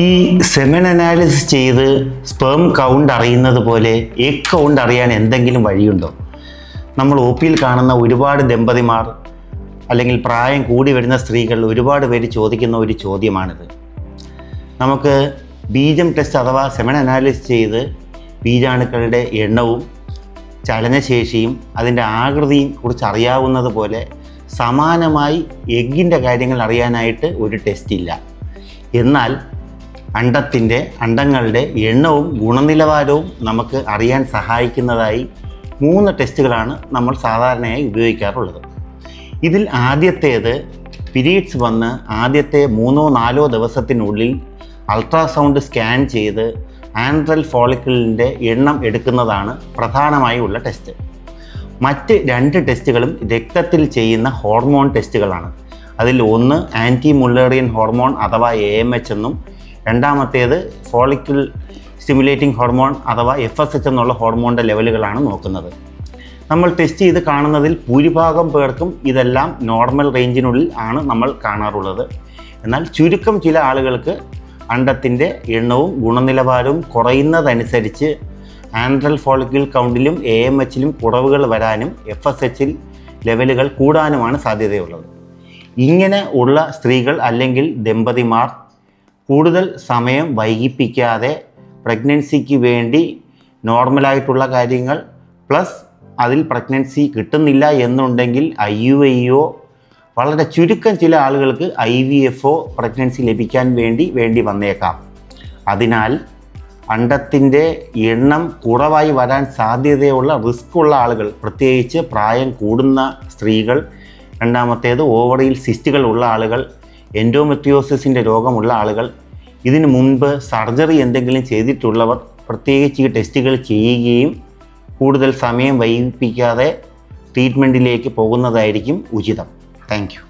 ഈ semen analysis ചെയ്ത് sperm count അറിയുന്നത് പോലെ എഗ് കൗണ്ട് അറിയാൻ എന്തെങ്കിലും വഴിയുണ്ടോ? നമ്മൾ ഒ പിയിൽ കാണുന്ന ഒരുപാട് ദമ്പതിമാർ അല്ലെങ്കിൽ പ്രായം കൂടി വരുന്ന സ്ത്രീകൾ ഒരുപാട് പേര് ചോദിക്കുന്ന ഒരു ചോദ്യമാണിത്. നമുക്ക് ബീജം ടെസ്റ്റ് അഥവാ സെമൻ അനാലിസിസ് ചെയ്ത് ബീജാണുക്കളുടെ എണ്ണവും ചലനശേഷിയും അതിൻ്റെ ആകൃതിയും കുറിച്ച് അറിയാവുന്നത് പോലെ സമാനമായി എഗ്ഗിൻ്റെ കാര്യങ്ങൾ അറിയാനായിട്ട് ഒരു ടെസ്റ്റ് ഇല്ല. എന്നാൽ അണ്ടങ്ങളുടെ എണ്ണവും ഗുണനിലവാരവും നമുക്ക് അറിയാൻ സഹായിക്കുന്നതായി 3 ടെസ്റ്റുകളാണ് നമ്മൾ സാധാരണയായി ഉപയോഗിക്കാറുള്ളത്. ഇതിൽ ആദ്യത്തേത് പീരീഡ്സ് വന്ന് ആദ്യത്തെ 3-4 ദിവസത്തിനുള്ളിൽ അൾട്രാസൗണ്ട് സ്കാൻ ചെയ്ത് ആൻട്രൽ ഫോളിക്കിളിൻ്റെ എണ്ണം എടുക്കുന്നതാണ് പ്രധാനമായി ഉള്ള ടെസ്റ്റ്. മറ്റ് 2 ടെസ്റ്റുകളും രക്തത്തിൽ ചെയ്യുന്ന ഹോർമോൺ ടെസ്റ്റുകളാണ്. അതിൽ ഒന്ന് ആൻറ്റി മുള്ളേറിയൻ ഹോർമോൺ അഥവാ AMH എന്നും രണ്ടാമത്തേത് ഫോളിക്കിൾ സ്റ്റിമുലേറ്റിംഗ് ഹോർമോൺ അഥവാ FSH എന്നുള്ള ഹോർമോണിൻ്റെ ലെവലുകളാണ് നോക്കുന്നത്. നമ്മൾ ടെസ്റ്റ് ചെയ്ത് കാണുന്നതിൽ ഭൂരിഭാഗം പേർക്കും ഇതെല്ലാം നോർമൽ റേഞ്ചിനുള്ളിൽ ആണ് നമ്മൾ കാണാറുള്ളത്. എന്നാൽ ചുരുക്കം ചില ആളുകൾക്ക് അണ്ടത്തിൻ്റെ എണ്ണവും ഗുണനിലവാരവും കുറയുന്നതനുസരിച്ച് ആൻട്രൽ ഫോളിക്കിൾ കൗണ്ടിലും AMHലും കുറവുകൾ വരാനും FSHൽ ലെവലുകൾ കൂടാനുമാണ് സാധ്യതയുള്ളത്. ഇങ്ങനെ ഉള്ള സ്ത്രീകൾ അല്ലെങ്കിൽ ദമ്പതിമാർ കൂടുതൽ സമയം വൈകിപ്പിക്കാതെ പ്രഗ്നൻസിക്ക് വേണ്ടി നോർമലായിട്ടുള്ള കാര്യങ്ങൾ പ്ലസ് അതിൽ പ്രഗ്നൻസി കിട്ടുന്നില്ല എന്നുണ്ടെങ്കിൽ IUIയോ വളരെ ചുരുക്കം ചില ആളുകൾക്ക് IVFോ പ്രഗ്നൻസി ലഭിക്കാൻ വേണ്ടി വന്നേക്കാം. അതിനാൽ അണ്ടത്തിൻ്റെ എണ്ണം കുറവായി വരാൻ സാധ്യതയുള്ള റിസ്ക് ഉള്ള ആളുകൾ, പ്രത്യേകിച്ച് പ്രായം കൂടുന്ന സ്ത്രീകൾ, രണ്ടാമത്തേത് ഓവറിയിൽ സിസ്റ്റുകൾ ഉള്ള ആളുകൾ, എൻഡോമെട്രിയോസിസിൻ്റെ രോഗമുള്ള ആളുകൾ, ഇതിനു മുൻപ് സർജറി എന്തെങ്കിലും ചെയ്തിട്ടുള്ളവർ പ്രത്യേകിച്ച് ഈ ടെസ്റ്റുകൾ ചെയ്യുകയും കൂടുതൽ സമയം വൈകിപ്പിക്കാതെ ട്രീറ്റ്മെൻറ്റിലേക്ക് പോകുന്നതായിരിക്കും ഉചിതം. Thank you.